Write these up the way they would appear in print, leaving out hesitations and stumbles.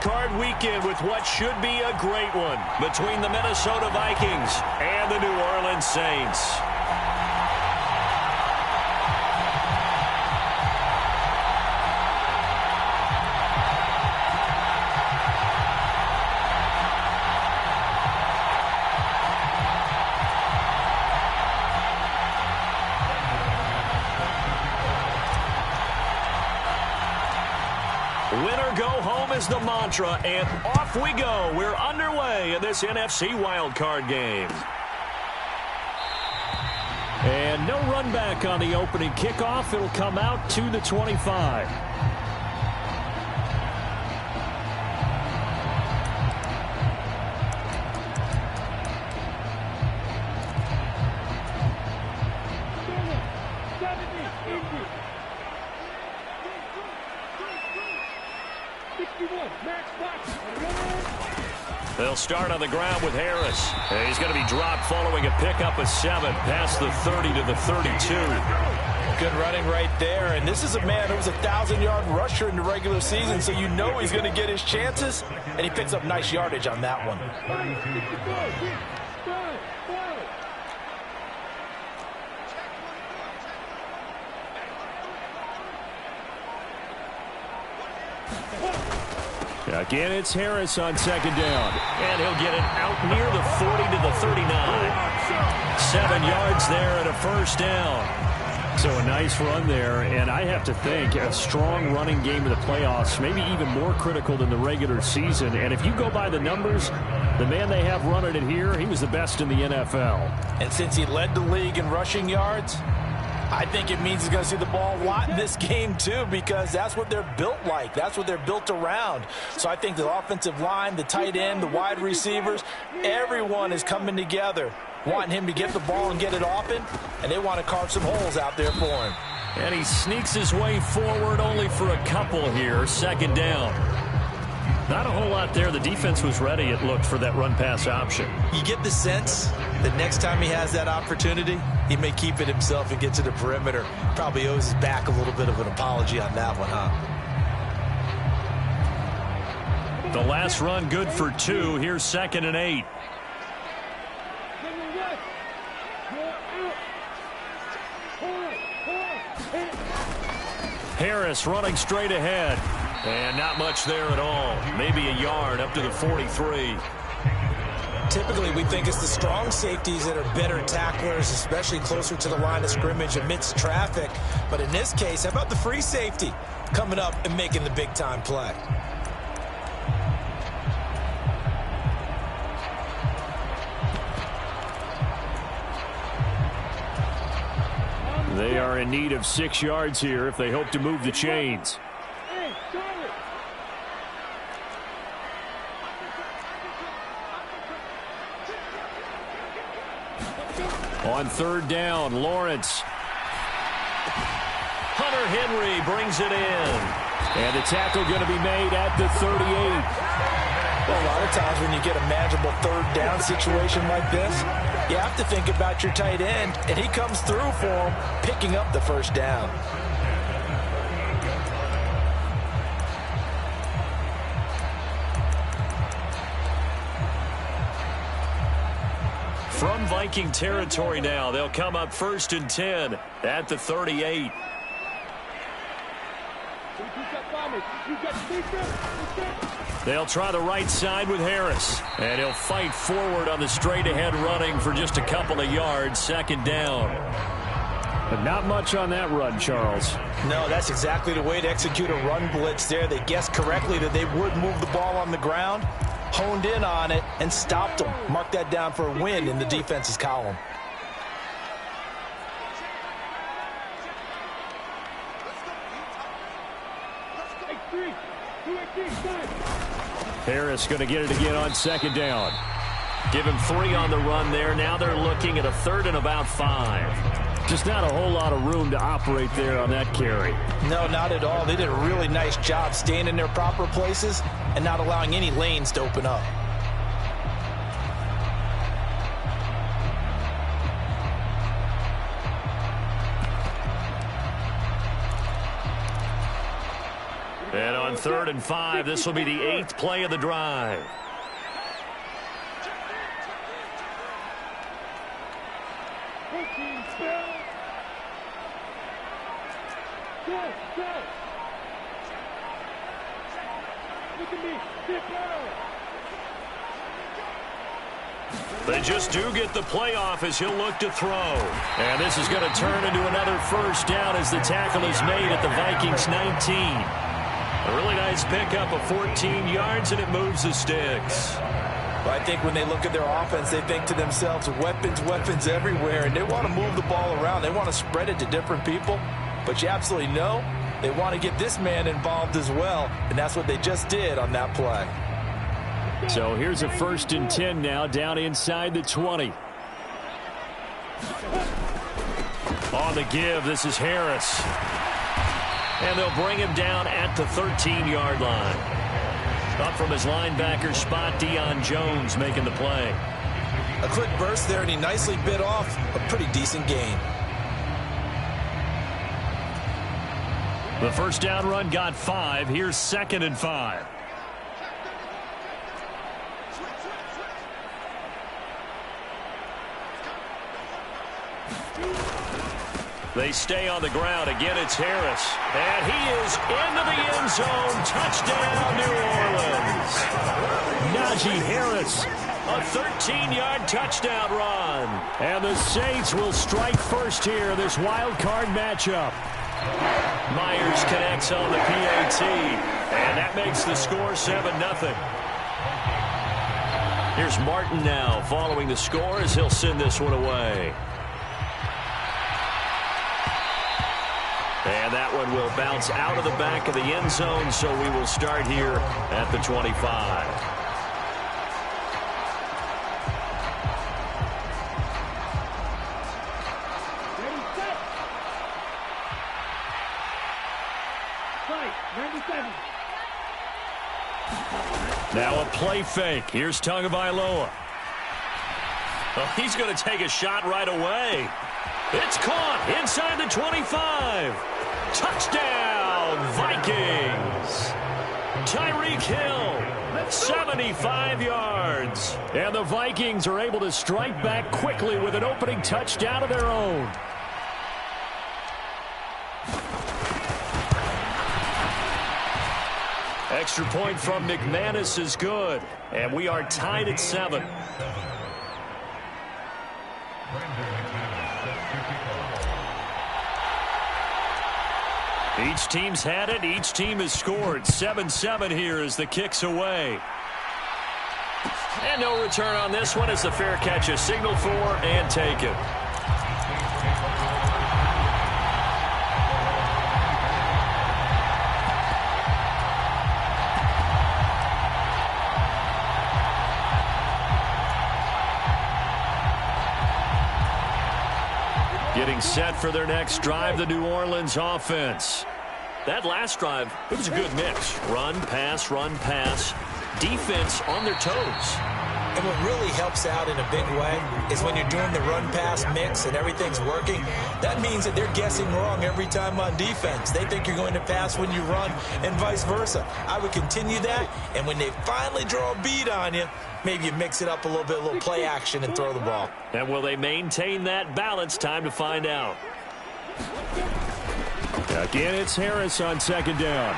Card weekend with what should be a great one between the Minnesota Vikings and the New Orleans Saints. Winner go home is the mantra, and off we go. We're underway in this NFC wildcard game. And no run back on the opening kickoff. It'll come out to the 25. They'll start on the ground with Harris. He's going to be dropped following a pickup of 7 past the 30 to the 32. Good running right there. And this is a man who was a 1,000-yard rusher in the regular season, so you know he's going to get his chances. And he picks up nice yardage on that one. Again, it's Harris on second down. And he'll get it out near the 40 to the 39. 7 yards there and a first down. So a nice run there. And I have to think a strong running game in the playoffs, maybe even more critical than the regular season. And if you go by the numbers, the man they have running it here, he was the best in the NFL. And since he led the league in rushing yards, I think it means he's going to see the ball a lot in this game, too, because that's what they're built like. That's what they're built around. So I think the offensive line, the tight end, the wide receivers, everyone is coming together, wanting him to get the ball and get it often, and they want to carve some holes out there for him. And he sneaks his way forward only for a couple here. Second down. Not a whole lot there. The defense was ready, it looked, for that run-pass option. You get the sense that next time he has that opportunity, he may keep it himself and get to the perimeter. Probably owes his back a little bit of an apology on that one, huh? The last run good for 2. Here's 2nd and 8. Harris running straight ahead. And not much there at all. Maybe a yard up to the 43. Typically, we think it's the strong safeties that are better tacklers, especially closer to the line of scrimmage amidst traffic. But in this case, how about the free safety coming up and making the big-time play? They are in need of 6 yards here if they hope to move the chains. On third down, Lawrence. Hunter Henry brings it in. And the tackle going to be made at the 38. Well, a lot of times when you get a manageable third down situation like this, you have to think about your tight end, and he comes through for him, picking up the first down. From Viking territory now, they'll come up 1st and 10 at the 38. They'll try the right side with Harris. And he'll fight forward on the straight-ahead running for just a couple of yards. 2nd down. But not much on that run, Charles. No, that's exactly the way to execute a run blitz there. They guessed correctly that they would move the ball on the ground, honed in on it, and stopped them. Mark that down for a win in the defense's column. Harris going to get it again on 2nd down. Give him 3 on the run there. Now they're looking at a 3rd and about 5. Just not a whole lot of room to operate there on that carry. No, not at all. They did a really nice job staying in their proper places and not allowing any lanes to open up. And on 3rd and 5, this will be the 8th play of the drive. They just do get the playoff as he'll look to throw. And this is going to turn into another first down as the tackle is made at the Vikings 19. A really nice pickup of 14 yards, and it moves the sticks. Well, I think when they look at their offense, they think to themselves, weapons, weapons everywhere, and they want to move the ball around. They want to spread it to different people, but you absolutely know they want to get this man involved as well, and that's what they just did on that play. So here's a 1st and 10 now, down inside the 20. On the give, this is Harris. And they'll bring him down at the 13-yard line. Up from his linebacker spot, Deion Jones making the play. A quick burst there, and he nicely bit off a pretty decent gain. The first down run got 5. Here's 2nd and 5. They stay on the ground. Again, it's Harris. And he is into the end zone. Touchdown, New Orleans. Najee Harris, a 13-yard touchdown run. And the Saints will strike first here in this wild card matchup. Myers connects on the PAT. And that makes the score 7-0. Here's Martin now following the score as he'll send this one away. And that one will bounce out of the back of the end zone, so we will start here at the 25. Now a play fake. Here's Tagovailoa. Oh, he's going to take a shot right away. It's caught inside the 25. Touchdown, Vikings. Tyreek Hill, 75 yards. And the Vikings are able to strike back quickly with an opening touchdown of their own. Extra point from McManus is good. And we are tied at 7. Each team's had it. Each team has scored. 7-7 here as the kick's away. And no return on this one as the fair catch is signaled for and taken. Getting set for their next drive, the New Orleans offense. That last drive, it was a good mix. Run, pass, defense on their toes. And what really helps out in a big way is when you're doing the run-pass mix and everything's working, that means that they're guessing wrong every time on defense. They think you're going to pass when you run and vice versa. I would continue that, and when they finally draw a bead on you, maybe you mix it up a little bit, a little play action, and throw the ball. And will they maintain that balance? Time to find out. Again, it's Harris on 2nd down.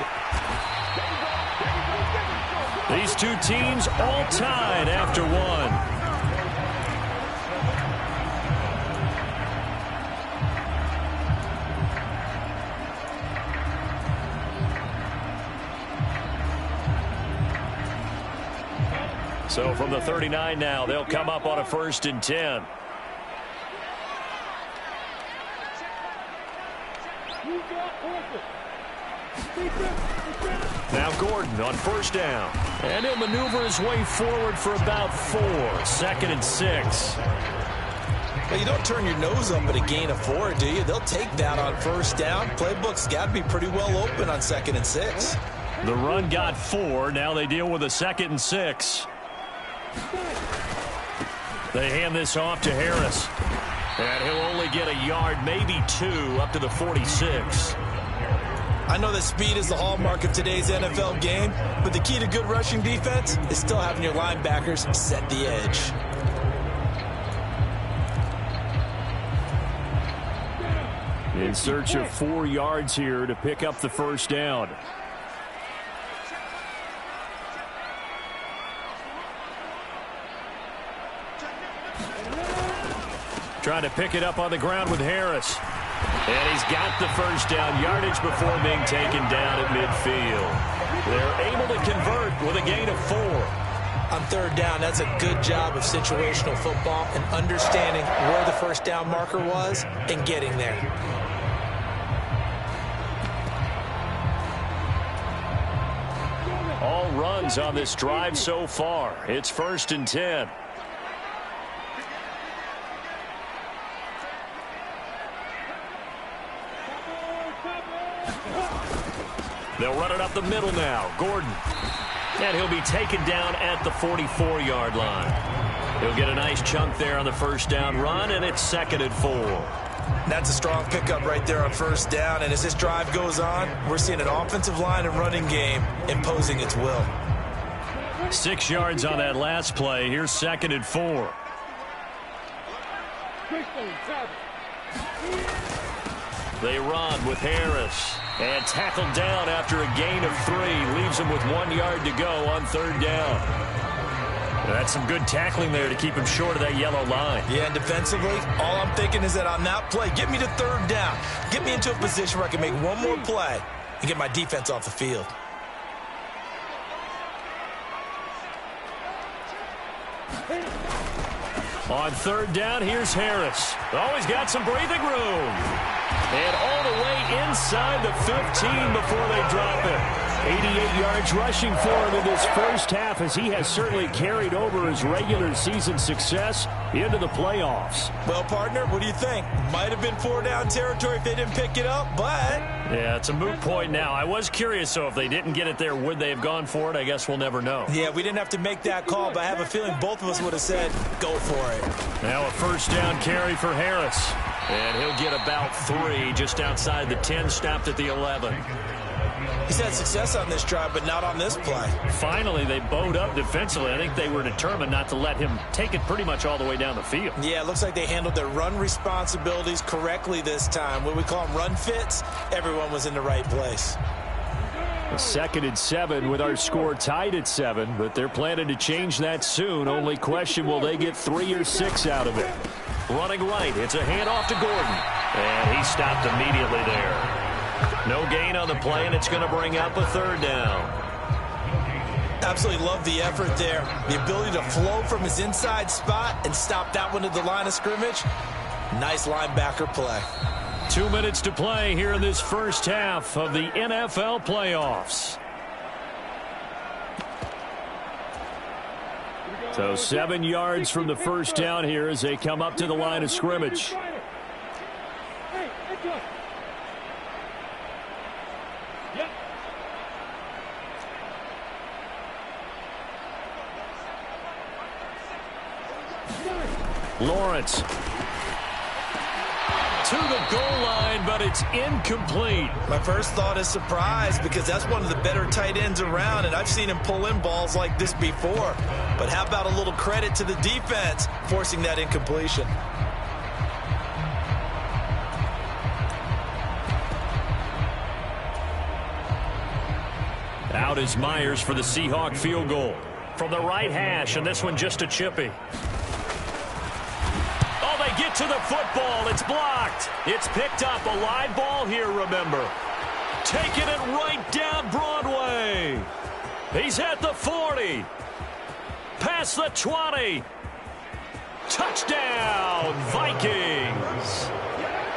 These two teams all tied after one. So from the 39 now, they'll come up on a 1st and 10. Now Gordon on 1st down. And he'll maneuver his way forward for about 4. 2nd and 6. Well, you don't turn your nose up at a gain of 4, do you? They'll take that on 1st down. Playbook's got to be pretty well open on 2nd and 6. The run got 4. Now they deal with a 2nd and 6. They hand this off to Harris. And he'll only get a yard, maybe 2, up to the 46. I know that speed is the hallmark of today's NFL game, but the key to good rushing defense is still having your linebackers set the edge. In search of 4 yards here to pick up the first down. Trying to pick it up on the ground with Harris. And he's got the first down yardage before being taken down at midfield. They're able to convert with a gain of 4. On third down, that's a good job of situational football and understanding where the first down marker was and getting there. All runs on this drive so far. It's 1st and 10. They'll run it up the middle now. Gordon. And he'll be taken down at the 44-yard line. He'll get a nice chunk there on the first down run, and it's 2nd and 4. That's a strong pickup right there on first down, and as this drive goes on, we're seeing an offensive line and running game imposing its will. 6 yards on that last play. Here's 2nd and 4. They run with Harris. And tackled down after a gain of 3. Leaves him with 1 yard to go on third down. That's some good tackling there to keep him short of that yellow line. Yeah, and defensively, all I'm thinking is that on that play, get me to third down. Get me into a position where I can make one more play and get my defense off the field. On third down, here's Harris. Always got some breathing room. And all the way inside the 15 before they drop it. 88 yards rushing for him in this first half, as he has certainly carried over his regular season success into the playoffs. Well, partner, what do you think? Might have been 4-down territory if they didn't pick it up, but... Yeah, it's a moot point now. I was curious, so if they didn't get it there, would they have gone for it? I guess we'll never know. Yeah, we didn't have to make that call, but I have a feeling both of us would have said, go for it. Now a first down carry for Harris. And he'll get about 3 just outside the 10, stopped at the 11. He's had success on this drive, but not on this play. Finally, they bowed up defensively. I think they were determined not to let him take it pretty much all the way down the field. Yeah, it looks like they handled their run responsibilities correctly this time. What we call them run fits, everyone was in the right place. 2nd and 7 with our score tied at 7, but they're planning to change that soon. Only question, will they get 3 or 6 out of it? Running right, it's a handoff to Gordon. And he stopped immediately there. No gain on the play, and it's going to bring up a third down. Absolutely love the effort there. The ability to flow from his inside spot and stop that one at the line of scrimmage. Nice linebacker play. 2 minutes to play here in this first half of the NFL playoffs. So 7 yards from the first down here as they come up to the line of scrimmage. Lawrence to the goal line, but it's incomplete. My first thought is surprise, because that's one of the better tight ends around, and I've seen him pull in balls like this before. But how about a little credit to the defense forcing that incompletion? Out is Myers for the Seahawk field goal. From the right hash, and this one just a chippy. Get to the football. It's blocked. It's picked up. A live ball here, remember. Taking it right down Broadway. He's at the 40. Past the 20. Touchdown, Vikings.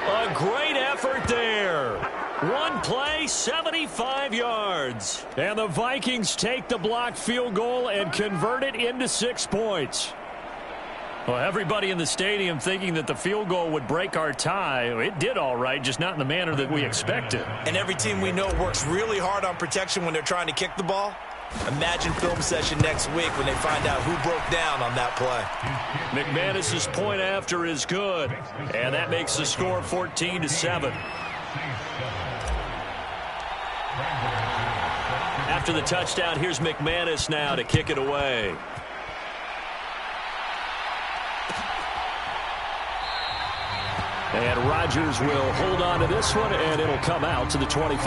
A great effort there. One play, 75 yards. And the Vikings take the blocked field goal and convert it into 6 points. Well, everybody in the stadium thinking that the field goal would break our tie. It did all right, just not in the manner that we expected. And every team we know works really hard on protection when they're trying to kick the ball. Imagine film session next week when they find out who broke down on that play. McManus's point after is good, and that makes the score 14-7. After the touchdown, here's McManus now to kick it away. And Rodgers will hold on to this one, and it'll come out to the 25.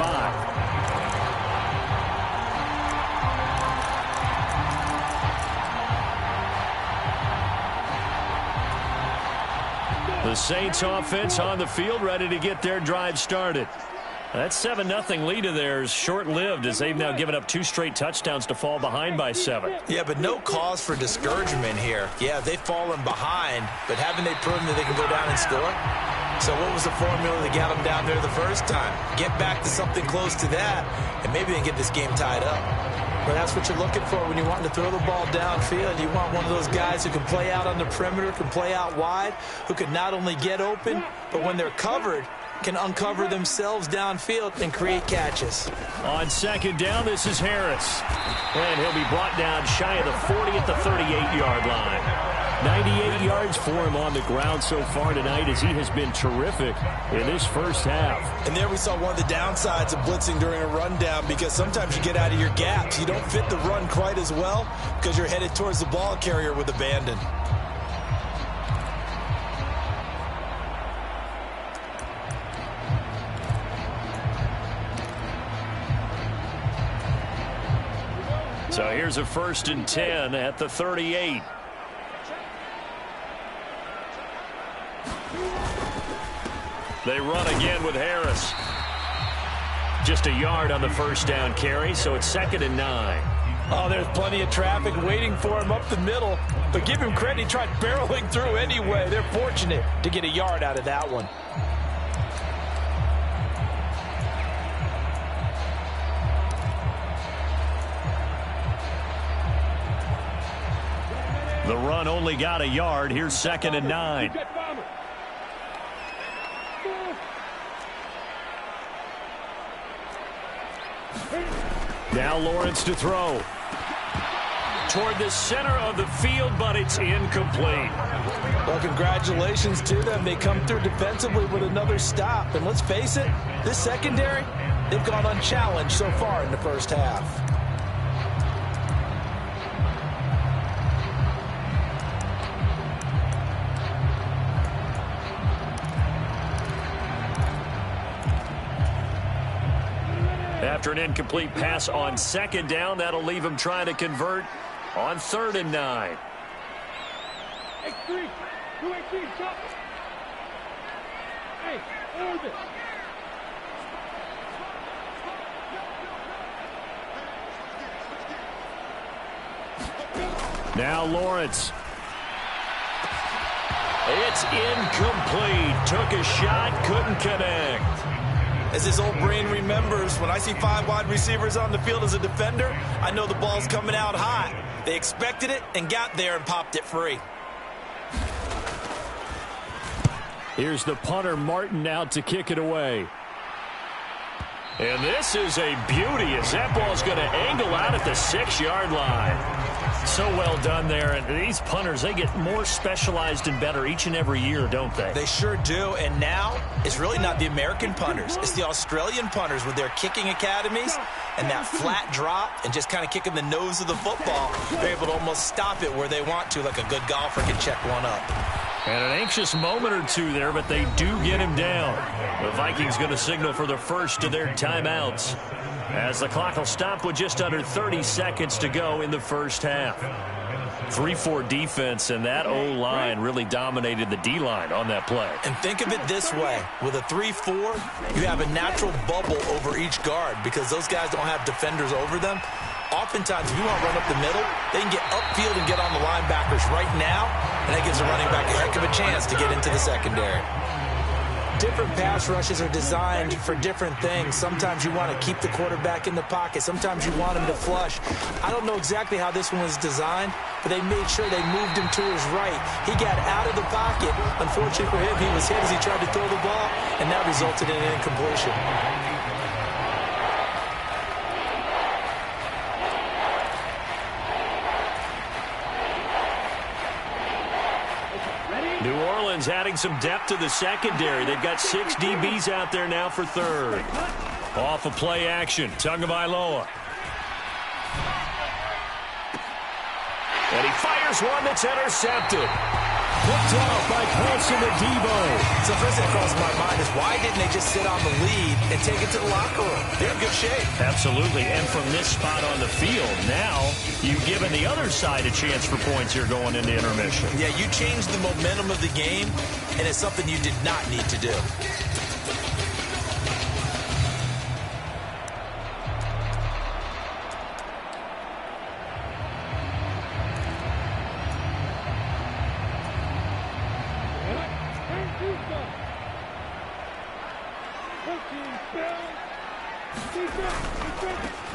The Saints offense on the field, ready to get their drive started. That 7-0 lead of theirs short-lived as they've now given up 2 straight touchdowns to fall behind by 7. Yeah, but no cause for discouragement here. Yeah, they've fallen behind, but haven't they proven that they can go down and score? So what was the formula that got them down there the first time? Get back to something close to that, and maybe they can get this game tied up. But that's what you're looking for when you want to throw the ball downfield. You want one of those guys who can play out on the perimeter, can play out wide, who can not only get open, but when they're covered, can uncover themselves downfield and create catches. On second down, this is Harris. And he'll be brought down shy of the 40 at the 38-yard line. 98 yards for him on the ground so far tonight as he has been terrific in this first half. And there we saw one of the downsides of blitzing during a rundown, because sometimes you get out of your gaps. You don't fit the run quite as well because you're headed towards the ball carrier with abandon. So here's a 1st and 10 at the 38. They run again with Harris. Just a yard on the first down carry, so it's 2nd and 9. Oh, there's plenty of traffic waiting for him up the middle. But give him credit, he tried barreling through anyway. They're fortunate to get a yard out of that one. The run only got a yard. Here's 2nd and 9. Now Lawrence to throw. Toward the center of the field, but it's incomplete. Well, congratulations to them. They come through defensively with another stop. And let's face it, this secondary, they've gone unchallenged so far in the first half. After an incomplete pass on 2nd down, that'll leave him trying to convert on 3rd and 9. Now Lawrence. It's incomplete. Took a shot, couldn't connect. As his old brain remembers, when I see 5 wide receivers on the field as a defender, I know the ball's coming out hot. They expected it and got there and popped it free. Here's the punter, Martin, out to kick it away. And this is a beauty as that ball's going to angle out at the 6-yard line. So well done there. And these punters, they get more specialized and better each and every year, don't they? They sure do. And now it's really not the American punters. It's the Australian punters with their kicking academies and that flat drop and just kind of kicking the nose of the football. They're able to almost stop it where they want to, like a good golfer can check one up. And an anxious moment or two there, but they do get him down. The Vikings going to signal for the first of their timeouts as the clock will stop with just under 30 seconds to go in the first half. 3-4 defense, and that O-line really dominated the D-line on that play. And think of it this way. With a 3-4, you have a natural bubble over each guard because those guys don't have defenders over them. Oftentimes, if you want to run up the middle, they can get upfield and get on the linebackers right now, and that gives the running back a heck of a chance to get into the secondary. Different pass rushes are designed for different things. Sometimes you want to keep the quarterback in the pocket. Sometimes you want him to flush. I don't know exactly how this one was designed, but they made sure they moved him to his right. He got out of the pocket. Unfortunately for him, he was hit as he tried to throw the ball, and that resulted in an incompletion. New Orleans adding some depth to the secondary. They've got 6 DBs out there now for 3rd. Off of play action, Tagovailoa. And he fires one that's intercepted. Picked off by Paulson and Debo. So first thing that crosses my mind is why didn't they just sit on the lead and take it to the locker room? They're in good shape. Absolutely. And from this spot on the field, now you've given the other side a chance for points here going into intermission. Yeah, you changed the momentum of the game, and it's something you did not need to do.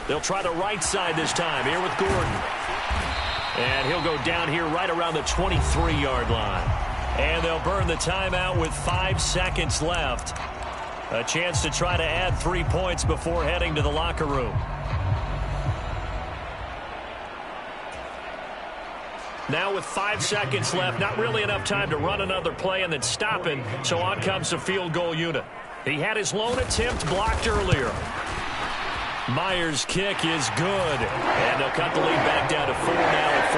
They'll try the right side this time here with Gordon. And he'll go down here right around the 23-yard line. And they'll burn the timeout with 5 seconds left. A chance to try to add 3 points before heading to the locker room. Now with 5 seconds left, not really enough time to run another play and then stop it. So on comes the field goal unit. He had his lone attempt blocked earlier. Myers' kick is good. And they'll cut the lead back down to 4 now at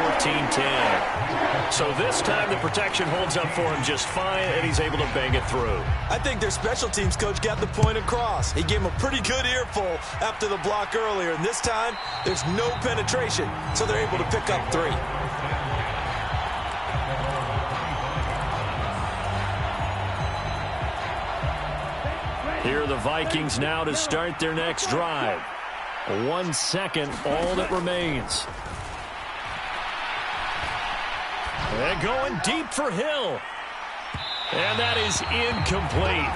14-10. So this time the protection holds up for him just fine, and he's able to bang it through. I think their special teams coach got the point across. He gave him a pretty good earful after the block earlier. And this time, there's no penetration, so they're able to pick up 3. Here are the Vikings now to start their next drive. 1 second, all that remains. And going deep for Hill. And that is incomplete.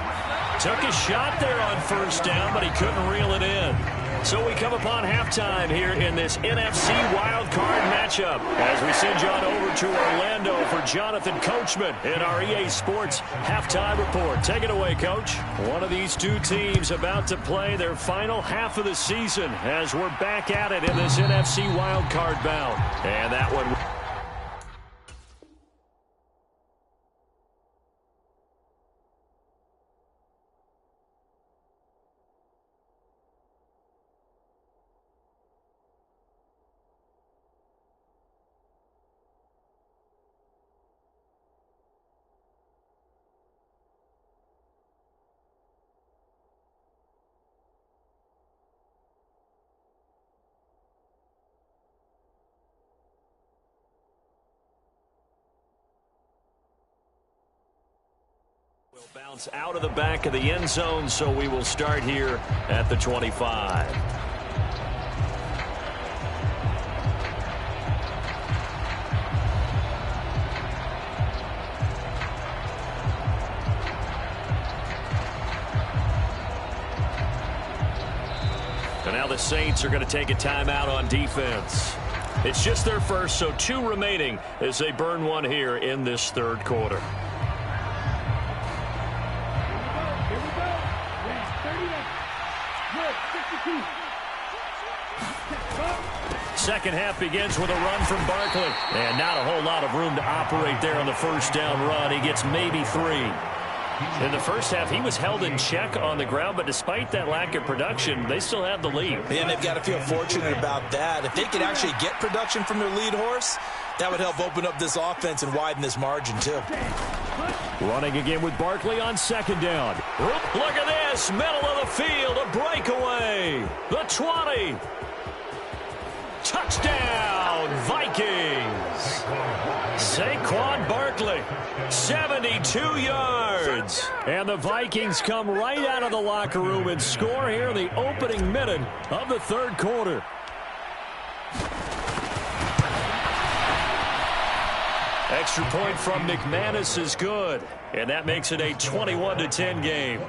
Took a shot there on first down, but he couldn't reel it in. So we come upon halftime here in this NFC wildcard matchup as we send you on over to Orlando for Jonathan Coachman in our EA Sports halftime report. Take it away, Coach. One of these two teams about to play their final half of the season as we're back at it in this NFC wildcard bout. And that one... Bounce out of the back of the end zone, so we will start here at the 25. And now the Saints are going to take a timeout on defense. It's just their first, so 2 remaining as they burn one here in this third quarter. Second half begins with a run from Barkley. And not a whole lot of room to operate there on the first down run. He gets maybe 3. In the first half, he was held in check on the ground, but despite that lack of production, they still have the lead. And they've got to feel fortunate about that. If they could actually get production from their lead horse, that would help open up this offense and widen this margin, too. Running again with Barkley on second down. Look at this. Middle of the field. A breakaway. The 20. Touchdown, Vikings. Saquon Barkley, 72 yards. And the Vikings come right out of the locker room and score here in the opening minute of the third quarter. Extra point from McManus is good, and that makes it a 21-10 game.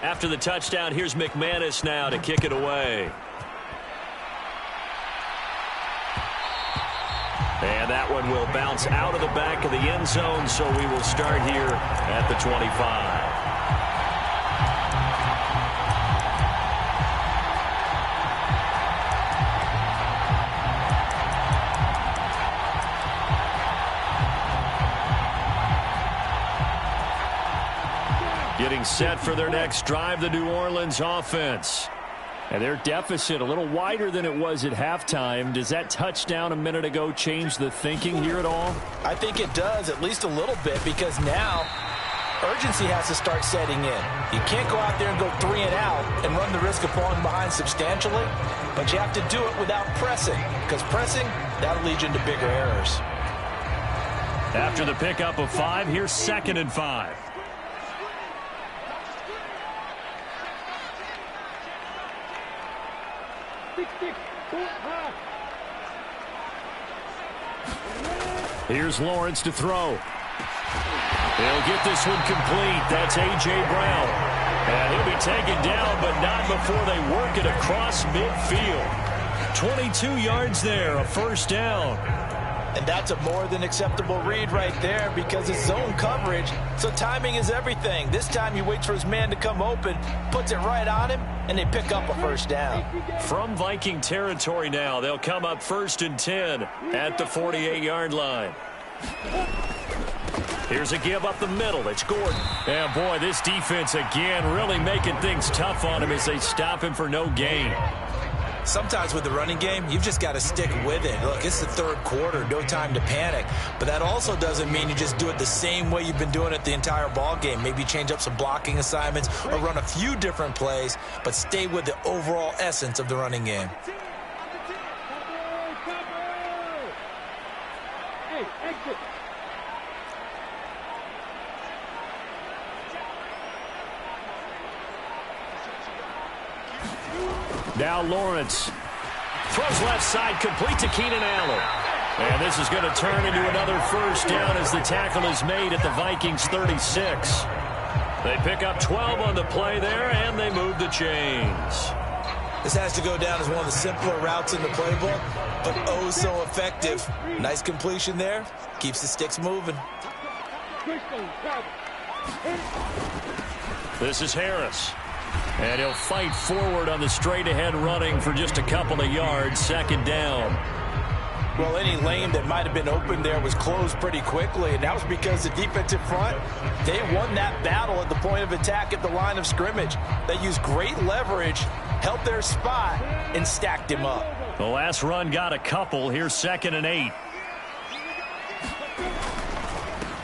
After the touchdown, here's McManus now to kick it away. And that one will bounce out of the back of the end zone, so we will start here at the 25. Getting set for their next drive, the New Orleans offense. And their deficit a little wider than it was at halftime. Does that touchdown a minute ago change the thinking here at all? I think it does, at least a little bit, because now urgency has to start setting in. You can't go out there and go 3 and out and run the risk of falling behind substantially, but you have to do it without pressing, because pressing, that'll lead you into bigger errors. After the pickup of 5, here's 2nd and 5. Here's Lawrence to throw. He'll get this one complete. That's A.J. Brown. And he'll be taken down, but not before they work it across midfield. 22 yards there, a first down. And that's a more than acceptable read right there because it's zone coverage, so timing is everything. This time he waits for his man to come open, puts it right on him, and they pick up a first down. From Viking territory now, they'll come up 1st and 10 at the 48-yard line. Here's a give up the middle. It's Gordon. And, boy, this defense again really making things tough on him as they stop him for no gain. Sometimes with the running game, you've just got to stick with it. Look, it's the 3rd quarter, no time to panic. But that also doesn't mean you just do it the same way you've been doing it the entire ball game. Maybe change up some blocking assignments or run a few different plays, but stay with the overall essence of the running game. Now Lawrence throws left side, complete to Keenan Allen. And this is going to turn into another first down as the tackle is made at the Vikings 36. They pick up 12 on the play there, and they move the chains. This has to go down as one of the simpler routes in the playbook, but oh so effective. Nice completion there. Keeps the sticks moving. This is Harris. And he'll fight forward on the straight-ahead running for just a couple of yards. 2nd down. Well, any lane that might have been open there was closed pretty quickly, and that was because the defensive front, they won that battle at the point of attack at the line of scrimmage. They used great leverage, held their spot, and stacked him up. The last run got a couple. Here's 2nd and 8.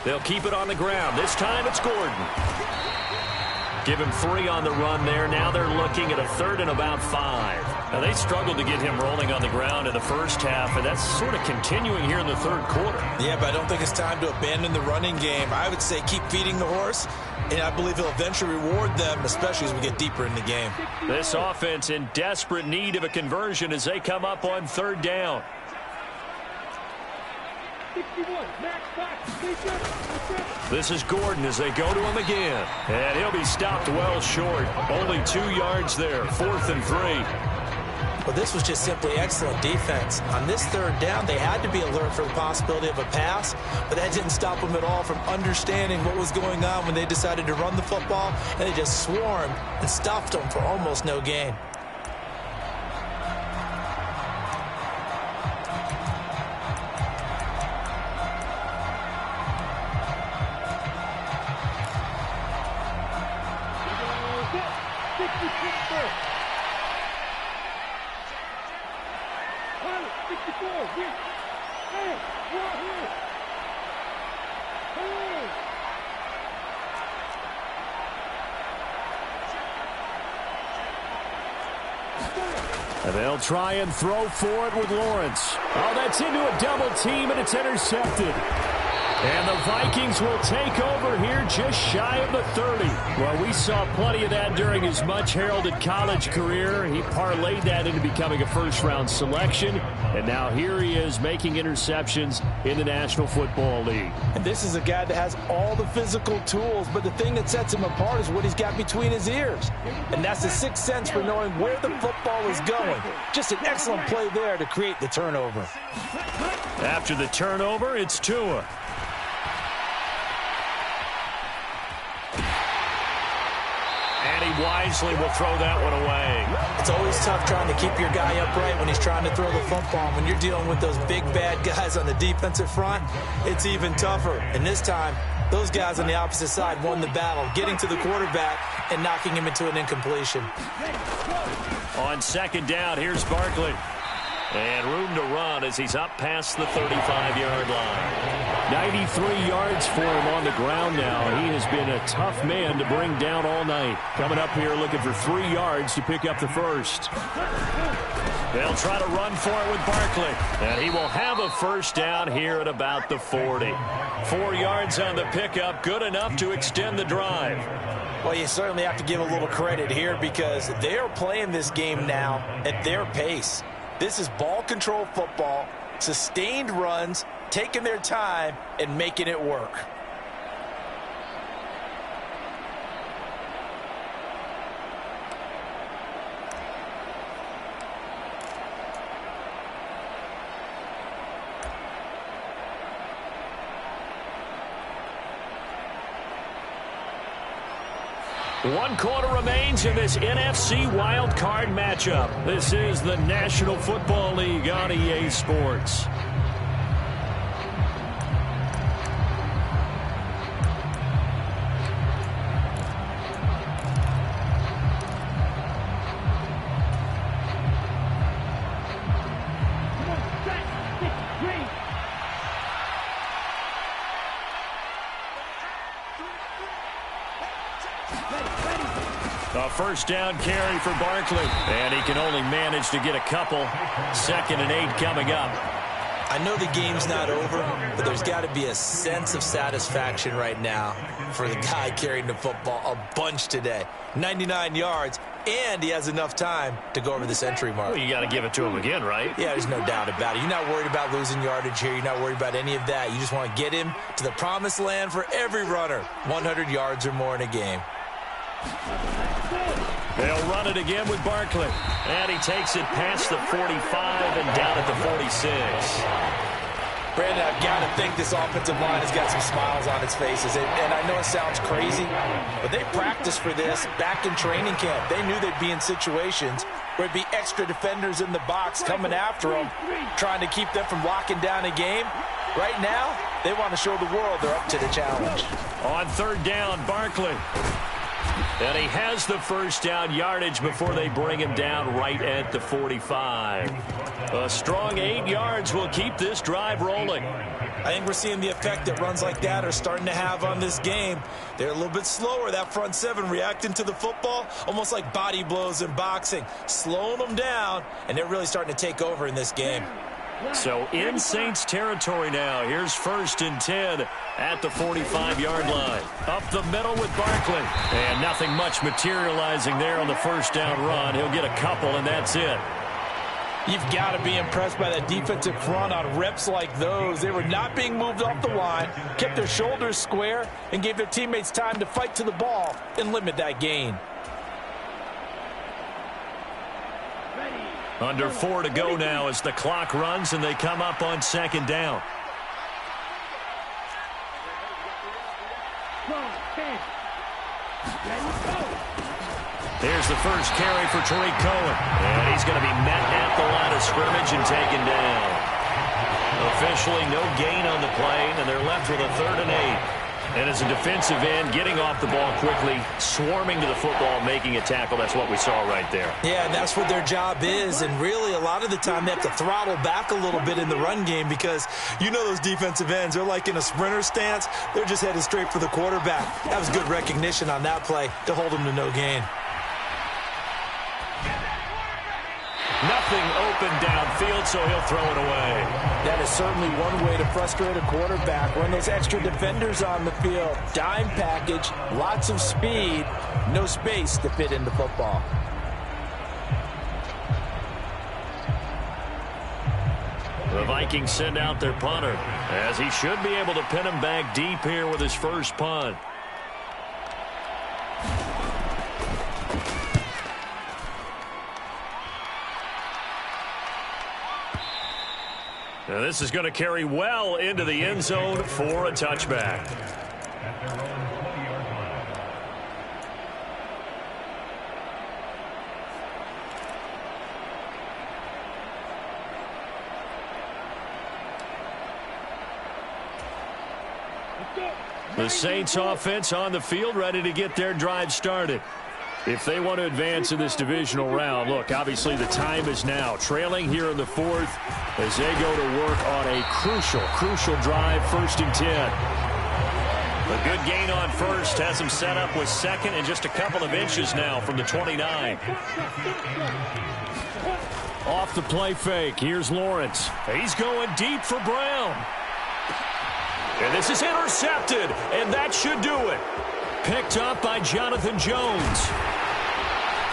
They'll keep it on the ground. This time it's Gordon. Give him 3 on the run there. Now they're looking at a 3rd and about 5. Now they struggled to get him rolling on the ground in the first half, and that's sort of continuing here in the 3rd quarter. Yeah, but I don't think it's time to abandon the running game. I would say keep feeding the horse, and I believe he'll eventually reward them, especially as we get deeper in the game. This offense in desperate need of a conversion as they come up on 3rd down. This is Gordon as they go to him again. And he'll be stopped well short. Only 2 yards there. 4th and 3. Well, this was just simply excellent defense. On this 3rd down, they had to be alert for the possibility of a pass, but that didn't stop them at all from understanding what was going on when they decided to run the football, and they just swarmed and stopped them for almost no gain. And they'll try and throw for it with Lawrence. Oh, that's into a double team, and it's intercepted. And the Vikings will take over here just shy of the 30. Well, we saw plenty of that during his much-heralded college career. He parlayed that into becoming a first-round selection. And now here he is making interceptions in the National Football League. And this is a guy that has all the physical tools, but the thing that sets him apart is what he's got between his ears. And that's the sixth sense for knowing where the football is going. Just an excellent play there to create the turnover. After the turnover, it's Tua. And he wisely will throw that one away. It's always tough trying to keep your guy upright when he's trying to throw the football. When you're dealing with those big, bad guys on the defensive front, it's even tougher. And this time, those guys on the opposite side won the battle, getting to the quarterback and knocking him into an incompletion. On second down, here's Barkley. And room to run as he's up past the 35-yard line. 93 yards for him on the ground now. He has been a tough man to bring down all night. Coming up here looking for 3 yards to pick up the first. They'll try to run for it with Barkley. And he will have a first down here at about the 40. 4 yards on the pickup, good enough to extend the drive. Well, you certainly have to give a little credit here because they are playing this game now at their pace. This is ball control football, sustained runs, taking their time and making it work. One quarter remains in this NFC Wild Card matchup. This is the National Football League on EA Sports. A first down carry for Barkley. And he can only manage to get a couple. 2nd and 8 coming up. I know the game's not over, but there's got to be a sense of satisfaction right now for the guy carrying the football a bunch today. 99 yards, and he has enough time to go over the century mark. Well, you got to give it to him again, right? Yeah, there's no doubt about it. You're not worried about losing yardage here. You're not worried about any of that. You just want to get him to the promised land for every runner. 100 yards or more in a game. They'll run it again with Barkley. And he takes it past the 45 and down at the 46. Brandon, I've got to think this offensive line has got some smiles on its faces. And I know it sounds crazy, but they practiced for this back in training camp. They knew they'd be in situations where it'd be extra defenders in the box coming after them, trying to keep them from locking down a game. Right now, they want to show the world they're up to the challenge. On 3rd down, Barkley. And he has the first down yardage before they bring him down right at the 45. A strong 8 yards will keep this drive rolling. I think we're seeing the effect that runs like that are starting to have on this game. They're a little bit slower, that front seven, reacting to the football, almost like body blows in boxing, slowing them down, and they're really starting to take over in this game. So in Saints territory now. Here's 1st and 10 at the 45-yard line. Up the middle with Barkley. And nothing much materializing there on the first down run. He'll get a couple, and that's it. You've got to be impressed by that defensive front on reps like those. They were not being moved off the line, kept their shoulders square, and gave their teammates time to fight to the ball and limit that gain. Under 4 to go now as the clock runs and they come up on 2nd down. Here's the first carry for Tariq Cohen. And he's going to be met at the line of scrimmage and taken down. Officially no gain on the play, and they're left with a 3rd and 8. And as a defensive end, getting off the ball quickly, swarming to the football, making a tackle. That's what we saw right there. Yeah, and that's what their job is. And really, a lot of the time, they have to throttle back a little bit in the run game because you know those defensive ends, they're like in a sprinter stance. They're just headed straight for the quarterback. That was good recognition on that play to hold them to no gain. Nothing open downfield, so he'll throw it away. That is certainly one way to frustrate a quarterback. Run those extra defenders on the field. Dime package, lots of speed, no space to fit in the football. The Vikings send out their punter, as he should be able to pin him back deep here with his first punt. Now this is going to carry well into the end zone for a touchback. The Saints offense on the field, ready to get their drive started. If they want to advance in this divisional round, look, obviously the time is now. Trailing here in the fourth as they go to work on a crucial drive, 1st and 10. A good gain on first has him set up with second and just a couple of inches now from the 29. Off the play fake. Here's Lawrence. He's going deep for Brown. And this is intercepted, and that should do it. Picked up by Jonathan Jones.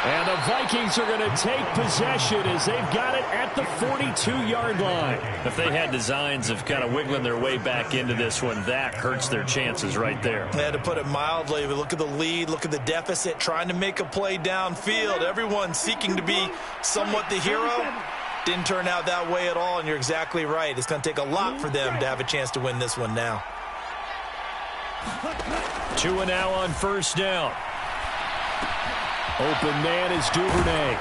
And the Vikings are going to take possession as they've got it at the 42-yard line. If they had designs of kind of wiggling their way back into this one, that hurts their chances right there. I had to put it mildly, but look at the lead, look at the deficit, trying to make a play downfield. Everyone seeking to be somewhat the hero. Didn't turn out that way at all, and you're exactly right. It's going to take a lot for them to have a chance to win this one now. 2 and now on 1st down. Open man is Duvernay.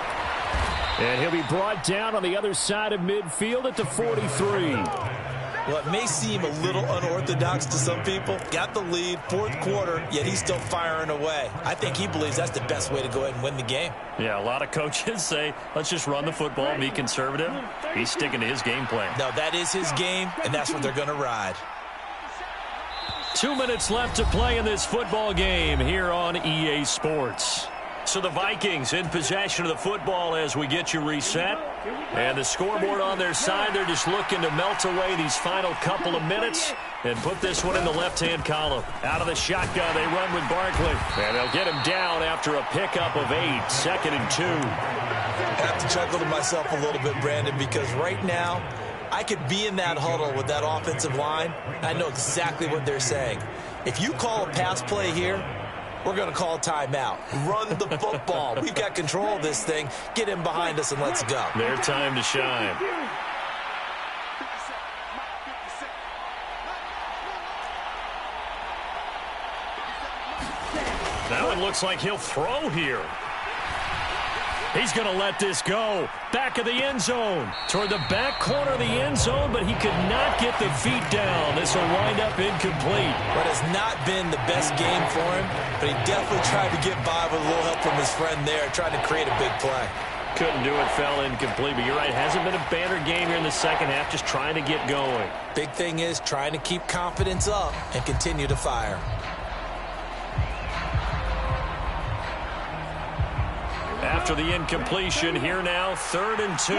And he'll be brought down on the other side of midfield at the 43. Well, it may seem a little unorthodox to some people. Got the lead, 4th quarter, yet he's still firing away. I think he believes that's the best way to go ahead and win the game. Yeah, a lot of coaches say, let's just run the football and be conservative. He's sticking to his game plan. No, that is his game, and that's what they're going to ride. 2 minutes left to play in this football game here on EA Sports. So the Vikings in possession of the football as we get you reset. And the scoreboard on their side, they're just looking to melt away these final couple of minutes and put this one in the left-hand column. Out of the shotgun, they run with Barkley. And they'll get him down after a pickup of 8, 2nd and 2. I have to chuckle to myself a little bit, Brandon, because right now, I could be in that huddle with that offensive line. I know exactly what they're saying. If you call a pass play here, we're going to call timeout. Run the football. We've got control of this thing. Get in behind us and let's go. Their time to shine. That one looks like he'll throw here. He's going to let this go. Back of the end zone. Toward the back corner of the end zone, but he could not get the feet down. This will wind up incomplete. But has not been the best game for him, but he definitely tried to get by with a little help from his friend there, trying to create a big play. Couldn't do it, fell incomplete. But you're right, hasn't been a banner game here in the second half, just trying to get going. Big thing is trying to keep confidence up and continue to fire. After the incompletion, here now, 3rd and 2.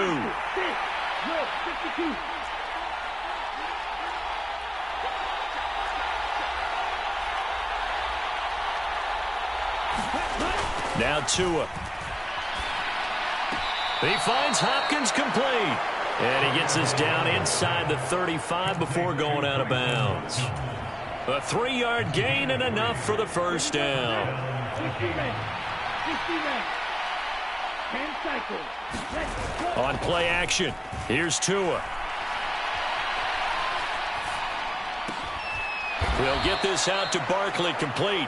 Now Tua. He finds Hopkins complete. And he gets us down inside the 35 before going out of bounds. A 3-yard gain and enough for the 1st down. On play action, here's Tua. We'll get this out to Barkley, complete.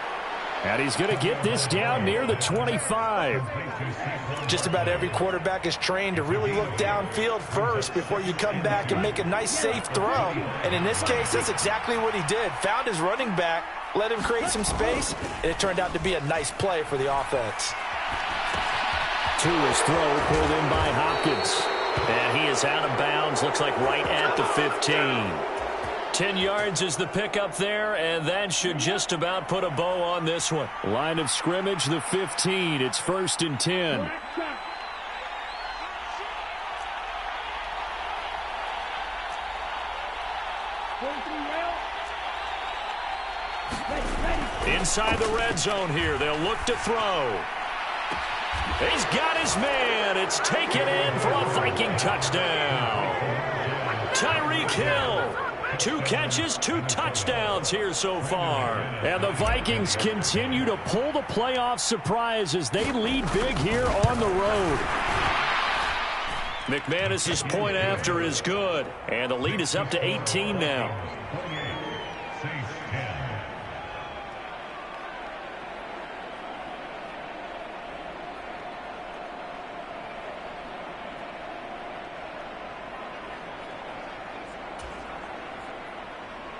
And he's going to get this down near the 25. Just about every quarterback is trained to really look downfield first before you come back and make a nice, safe throw. And in this case, that's exactly what he did. Found his running back, let him create some space, and it turned out to be a nice play for the offense. Tua's throw pulled in by Hopkins. And he is out of bounds, looks like right at the 15. 10 yards is the pickup there, and that should just about put a bow on this one. Line of scrimmage, the 15. It's 1st and 10. Inside the red zone here, they'll look to throw. He's got his man. It's taken in for a Viking touchdown. Tyreek Hill. 2 catches, 2 touchdowns here so far. And the Vikings continue to pull the playoff surprise as they lead big here on the road. McManus's point after is good. And the lead is up to 18 now.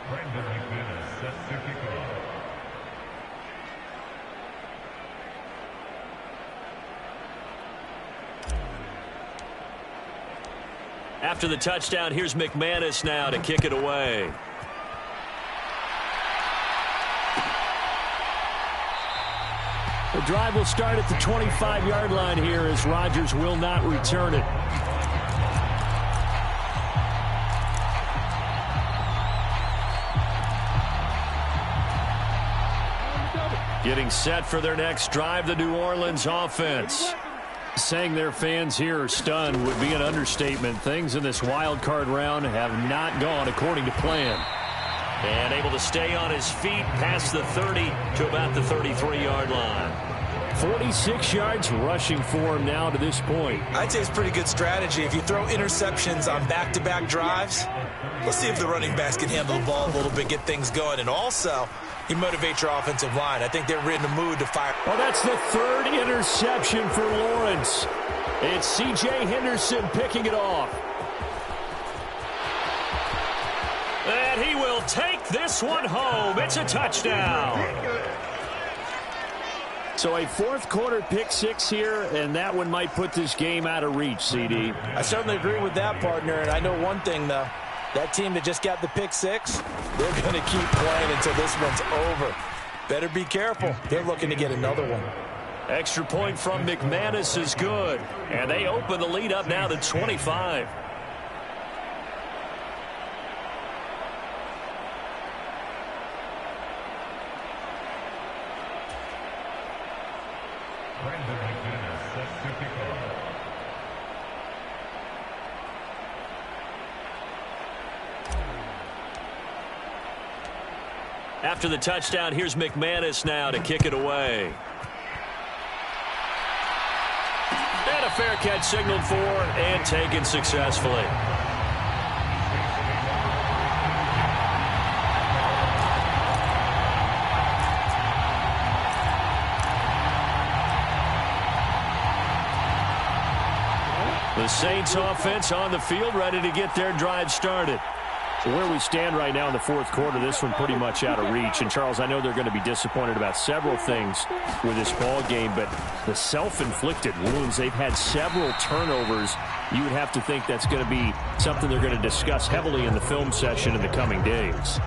Brandon McManus set to kick off. After the touchdown, here's McManus now to kick it away. The drive will start at the 25-yard line here as Rodgers will not return it. Getting set for their next drive, the New Orleans offense. Saying their fans here are stunned would be an understatement. Things in this wild card round have not gone according to plan. And able to stay on his feet past the 30 to about the 33-yard line. 46 yards rushing for him now to this point. I'd say it's pretty good strategy. If you throw interceptions on back-to-back drives, let's see if the running backs can handle the ball a little bit, get things going. And also, you motivate your offensive line. I think they're in the mood to fire. Oh, that's the third interception for Lawrence. It's C.J. Henderson picking it off. And he will take this one home. It's a touchdown. So a fourth quarter pick six here, and that one might put this game out of reach, CD. I certainly agree with that, partner. And I know one thing, though. That team that just got the pick six, they're going to keep playing until this one's over. Better be careful. They're looking to get another one. Extra point from McManus is good. And they open the lead up now to 25. After the touchdown, here's McManus now to kick it away. And a fair catch signaled for and taken successfully. The Saints offense on the field, ready to get their drive started. So where we stand right now in the fourth quarter, this one pretty much out of reach. And, Charles, I know they're going to be disappointed about several things with this ball game, but the self-inflicted wounds, they've had several turnovers. You would have to think that's going to be something they're going to discuss heavily in the film session in the coming days.